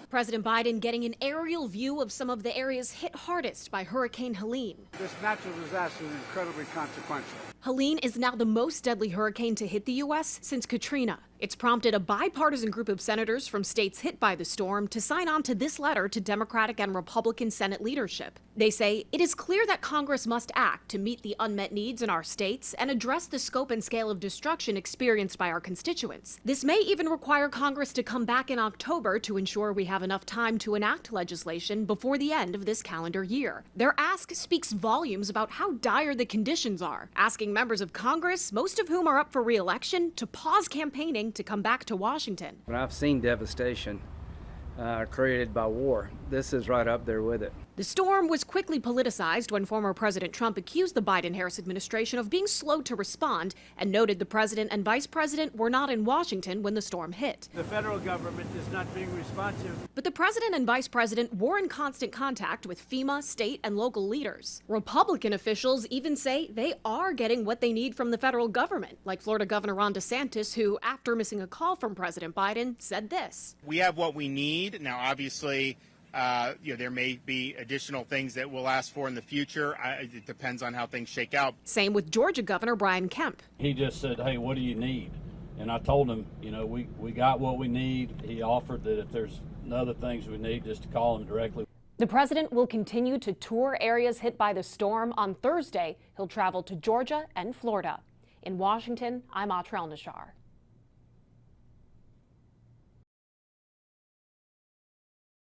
President Biden getting an aerial view of some of the areas hit hardest by Hurricane Helene. This natural disaster is incredibly consequential. Helene is now the most deadly hurricane to hit the U.S. since Katrina. It's prompted a bipartisan group of senators from states hit by the storm to sign on to this letter to Democratic and Republican Senate leadership. They say it is clear that Congress must act to meet the unmet needs in our states and address the scope and scale of destruction experienced by our constituents. This may even require Congress to come back in October to ensure we have enough time to enact legislation before the end of this calendar year. Their ask speaks volumes about how dire the conditions are, asking members of Congress, most of whom are up for re-election, to pause campaigning to come back to Washington. But I've seen devastation created by war. This is right up there with it. The storm was quickly politicized when former President Trump accused the Biden-Harris administration of being slow to respond and noted the president and vice president were not in Washington when the storm hit. The federal government is not being responsive. But the president and vice president were in constant contact with FEMA, state, and local leaders. Republican officials even say they are getting what they need from the federal government, like Florida Governor Ron DeSantis, who, after missing a call from President Biden, said this. We have what we need. Now, obviously, there may be additional things that we'll ask for in the future. It depends on how things shake out. Same with Georgia Governor Brian Kemp. He just said, hey, what do you need? And I told him, we got what we need. He offered that if there's other things we need, just to call him directly. The president will continue to tour areas hit by the storm. On Thursday, he'll travel to Georgia and Florida. In Washington, I'm Atrell Nashar.